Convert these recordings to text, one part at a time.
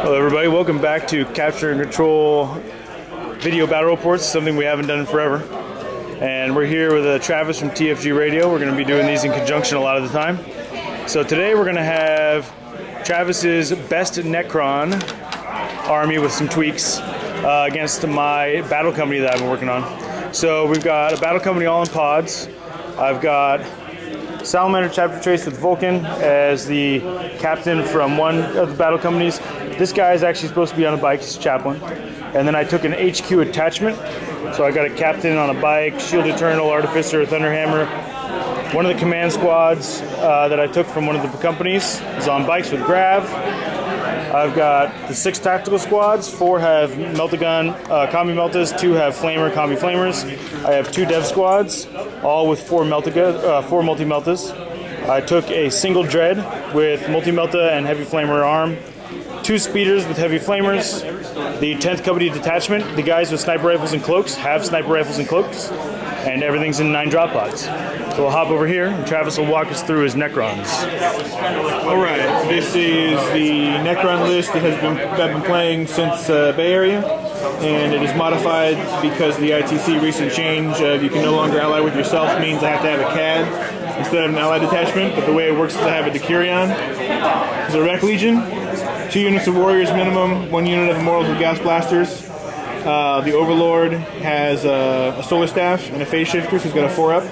Hello everybody, welcome back to Capture and Control video battle reports, something we haven't done in forever. And we're here with Travis from TFG Radio. We're going to be doing these in conjunction a lot of the time. So today we're going to have Travis's best Necron army with some tweaks against my battle company that I've been working on. So we've got a battle company all in pods. I've got Salamander Chapter Trace with Vulcan as the captain from one of the battle companies. This guy is actually supposed to be on a bike, he's a chaplain. And then I took an HQ attachment. So I got a captain on a bike, Shield Eternal, Artificer, Thunderhammer. One of the command squads that I took from one of the companies is on bikes with Grav. I've got the 6 tactical squads. 4 have Melt-A-Gun Combi Meltas, 2 have Flamer Combi Flamers. I have 2 dev squads, all with 4 multi-meltas. I took a single Dread with multi-melta and heavy flamer arm. 2 speeders with heavy flamers. The 10th company detachment, the guys with sniper rifles and cloaks have sniper rifles and cloaks. And everything's in 9 drop pods. So we'll hop over here and Travis will walk us through his Necrons. Alright, this is the Necron list that I've been playing since Bay Area. And it is modified because the ITC recent change of you can no longer ally with yourself means I have to have a CAD instead of an allied detachment. But the way it works is I have a Decurion. There's a Wreck Legion, 2 units of warriors minimum, 1 unit of immortals with gas blasters. The Overlord has a Solar Staff and a Phase Shifter, so he's got a 4-up.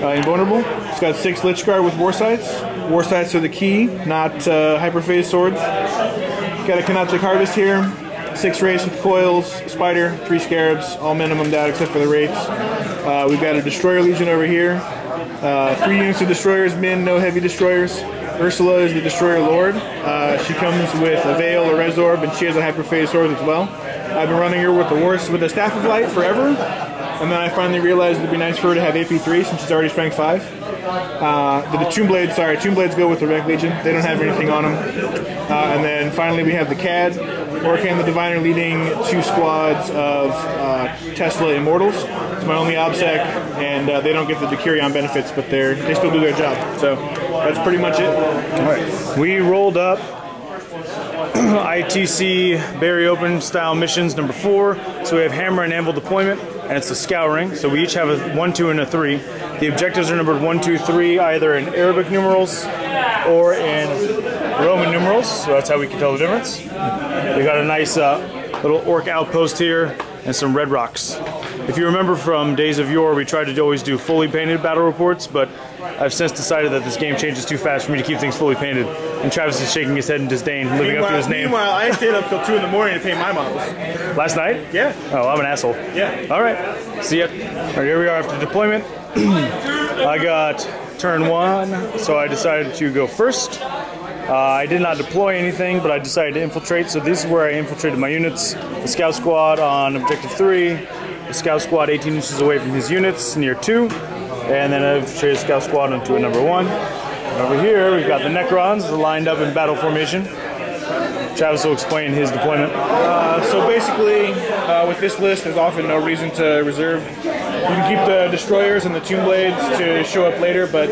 Invulnerable. It's got 6 Lich Guard with War Sights. War Sights are the key, not Hyperphase Swords. Got a Canoptic Harvest here. 6 Wraiths with Coils, Spider, 3 Scarabs, all minimummed out except for the Wraiths. We've got a Destroyer Legion over here. 3 units of Destroyers, no heavy Destroyers. Ursula is the Destroyer Lord. She comes with a Veil, a Resorb, and she has a Hyperphase Sword as well. I've been running her with the Staff of Light forever, and then I finally realized it'd be nice for her to have AP3 since she's already Strength 5. The Tomb Blades go with the Wreck Legion. They don't have anything on them. And then finally we have the CAD, Orkan the Diviner leading 2 squads of Tesla Immortals. It's my only OBSEC, and they don't get the Decurion benefits, but they still do their job. So that's pretty much it. All right, we rolled up ITC Barry Open style missions number 4. So we have Hammer and Anvil deployment, and it's a Scouring. So we each have a 1, 2, and a 3. The objectives are numbered 1, 2, 3, either in Arabic numerals or in Roman numerals. So that's how we can tell the difference. We got a nice little orc outpost here and some red rocks. If you remember from days of yore, we tried to always do fully painted battle reports, but I've since decided that this game changes too fast for me to keep things fully painted. And Travis is shaking his head in disdain, living up to his name. Meanwhile, I stayed up till 2 in the morning to paint my models. Last night? Yeah. Oh, I'm an asshole. Yeah. All right. See ya. All right, here we are after deployment. I got turn 1, so I decided to go first. I did not deploy anything, but I decided to infiltrate. So this is where I infiltrated my units. The Scout Squad on Objective 3. The Scout Squad 18 inches away from his units near 2. And then I infiltrated the Scout Squad onto a number 1. And over here, we've got the Necrons lined up in battle formation. Travis will explain his deployment. So basically, with this list, there's often no reason to reserve. You can keep the Destroyers and the Tomb Blades to show up later, but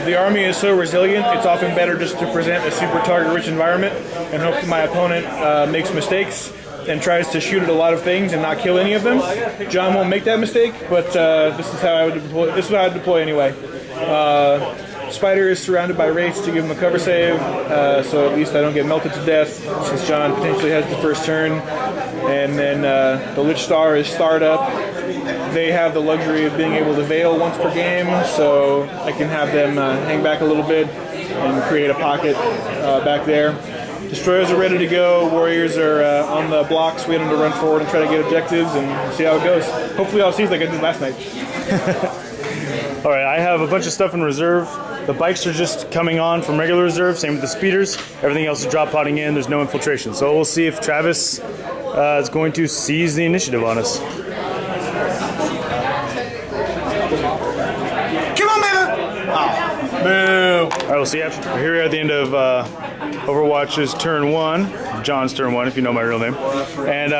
the army is so resilient, it's often better just to present a super target-rich environment and hope that my opponent makes mistakes and tries to shoot at a lot of things and not kill any of them. John won't make that mistake, but this is how I would deploy. This is what I would deploy anyway. Spider is surrounded by Wraiths to give him a cover save, so at least I don't get melted to death, since John potentially has the first turn. And then the Lich Star is starred up. They have the luxury of being able to Veil once per game, so I can have them hang back a little bit and create a pocket back there. Destroyers are ready to go. Warriors are on the blocks waiting to run forward and try to get objectives and see how it goes. Hopefully I'll see like I did last night. All right, I have a bunch of stuff in reserve. The bikes are just coming on from regular reserve, same with the speeders. Everything else is drop podding in, there's no infiltration. So we'll see if Travis is going to seize the initiative on us. Come on, baby! Oh, boo! All right, we'll see after. Here we are at the end of Overwatch's turn 1, John's turn 1, if you know my real name. And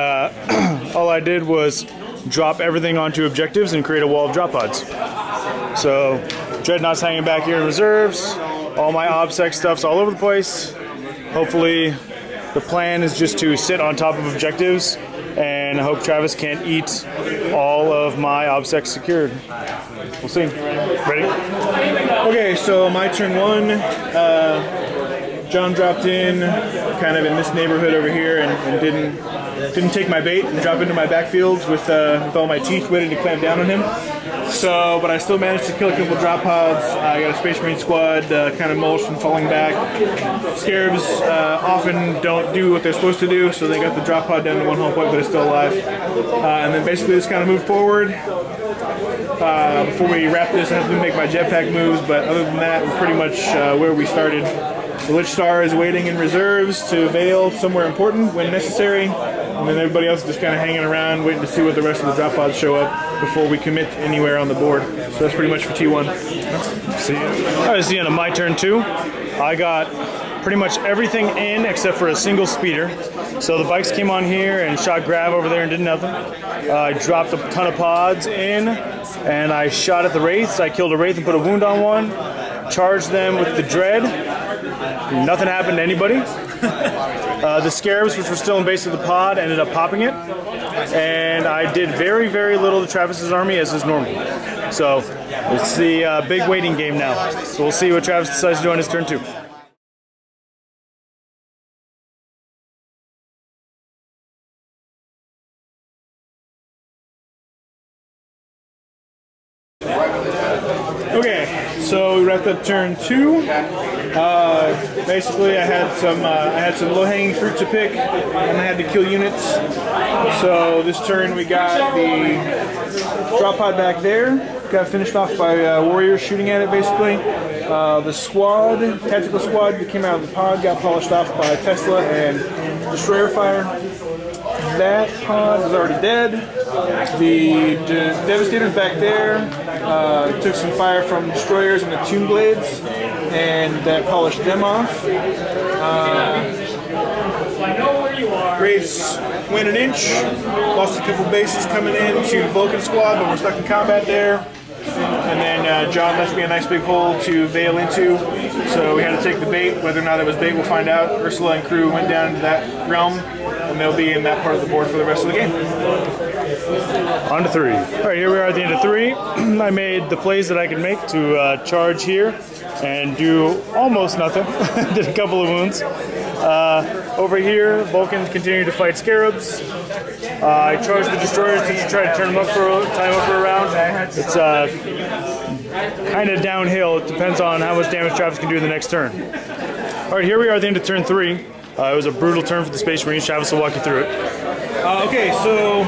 all I did was drop everything onto objectives and create a wall of drop pods. So Dreadnought's hanging back here in reserves. All my OBSEC stuff's all over the place. Hopefully The plan is just to sit on top of objectives and hope Travis can't eat all of my OBSEC secured. We'll see. Ready? Okay, so my turn 1. John dropped in kind of in this neighborhood over here and didn't take my bait and drop into my backfields with all my teeth ready to clamp down on him. So, but I still managed to kill a couple drop pods. I got a Space Marine squad kind of mulched and falling back. Scarabs often don't do what they're supposed to do, so they got the drop pod down to 1 hull point, but it's still alive. And then basically just kind of moved forward. Before we wrap this, I have to make my jetpack moves, but other than that, we're pretty much where we started. The Lich Star is waiting in reserves to veil somewhere important when necessary, and then everybody else is just kind of hanging around, waiting to see what the rest of the drop pods show up before we commit anywhere on the board. So that's pretty much for T1. See you. All right, it's the end of my turn 2. I got pretty much everything in except for a single speeder. So the bikes came on here and shot grab over there and did nothing. I dropped a ton of pods in, and I shot at the wraiths. I killed a wraith and put a wound on one. Charged them with the dread. Nothing happened to anybody. The scarabs, which were still in base of the pod, ended up popping it. And I did very, very little to Travis's army, as is normal. So it's the big waiting game now. So we'll see what Travis decides to do on his turn 2. Okay, so we wrapped up turn 2. Basically, I had some low-hanging fruit to pick, and I had to kill units. So this turn we got the drop pod back there. Got finished off by warriors shooting at it, basically. The squad, tactical squad that came out of the pod, got polished off by Tesla and destroyer fire. That pod was already dead. The Devastator's back there. Took some fire from destroyers and the Tomb Blades, and that polished them off. Wraiths went an inch. Lost a couple bases coming in to Vulcan squad, but we're stuck in combat there. And then John left me a nice big hole to veil into, so we had to take the bait. Whether or not it was bait, we'll find out. Ursula and crew went down to that realm, and they'll be in that part of the board for the rest of the game. On to 3. All right, here we are at the end of 3. I made the plays that I could make to charge here and do almost nothing. Did a couple of wounds. Over here, Vulcans continue to fight scarabs. I charged the destroyers to try to time them up for a round. It's kind of downhill. It depends on how much damage Travis can do in the next turn. All right, here we are at the end of turn 3. It was a brutal turn for the Space Marines. Travis will walk you through it. Okay, so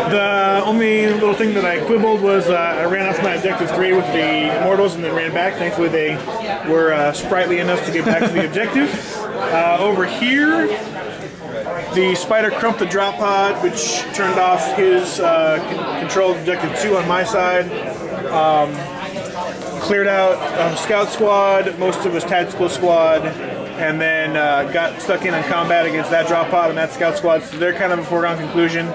the only little thing that I quibbled was I ran off my objective 3 with the Immortals and then ran back. Thankfully, they were sprightly enough to get back to the objective. Over here, the Spider crumped the drop pod, which turned off his control of objective 2 on my side. Cleared out Scout squad, most of his tactical squad, and then got stuck in combat against that drop pod and that Scout squad, so they're kind of a foregone conclusion.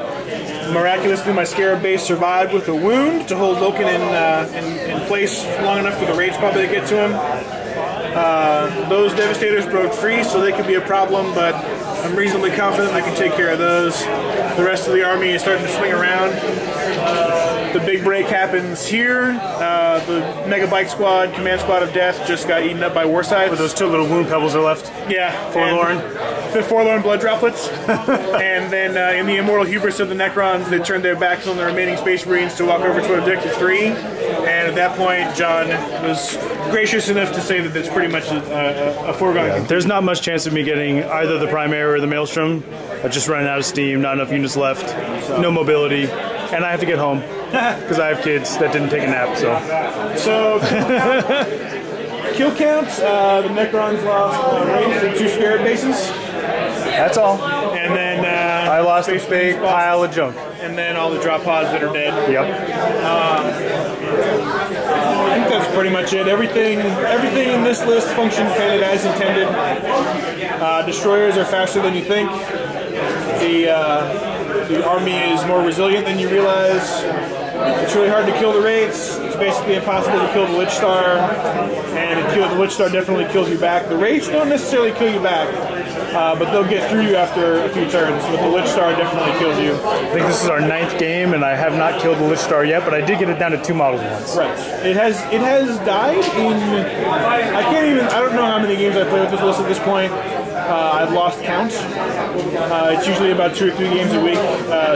Miraculously, my Scarab base survived with a wound to hold Loken in place long enough for the raids probably to get to him. Those Devastators broke free, so they could be a problem, but I'm reasonably confident I can take care of those. The rest of the army is starting to swing around. The big break happens here. The Mega Bike Squad, Command Squad of Death, just got eaten up by Warscythe. But those 2 little wound pebbles are left. Yeah. Forlorn. Forlorn blood droplets. And then in the immortal hubris of the Necrons, they turned their backs on the remaining Space Marines to walk over to Objective 3. And at that point, John was gracious enough to say that it's pretty much a foregone conclusion. There's not much chance of me getting either the Primary or the Maelstrom. I'm just running out of steam, not enough units left, no mobility, and I have to get home because I have kids that didn't take a nap. So kill count, the Necrons lost Wraith and 2 Scarab bases. That's all. And then I lost a big pile of junk. And then all the drop pods that are dead. Yep. I think that's pretty much it. Everything in this list functioned kind of as intended. Destroyers are faster than you think. The army is more resilient than you realize. It's really hard to kill the Wraiths. It's basically impossible to kill the Lich Star, and the Lich Star definitely kills you back. The Wraiths don't necessarily kill you back, but they'll get through you after a few turns. But the Lich Star definitely kills you. I think this is our 9th game, and I have not killed the Lich Star yet, but I did get it down to 2 models once. Right. It has died in. I don't know how many games I played with this list at this point. I've lost count. It's usually about 2 or 3 games a week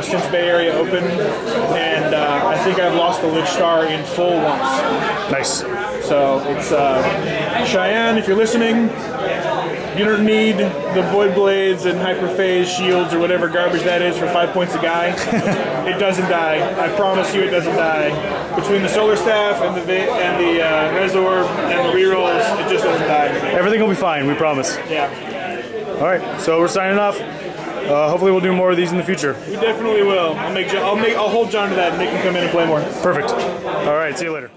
since Bay Area opened, and I think I've lost the Lich Star in full once. Nice. So it's Cheyenne, if you're listening, you don't need the Void Blades and Hyperphase shields or whatever garbage that is for 5 points a guy. It doesn't die. I promise you it doesn't die. Between the Solar Staff and the Resorb and the rerolls, it just doesn't die. Everything will be fine, we promise. Yeah. All right, so we're signing off. Hopefully we'll do more of these in the future. We definitely will. I'll hold John to that and make him come in and play more. Perfect. All right, see you later.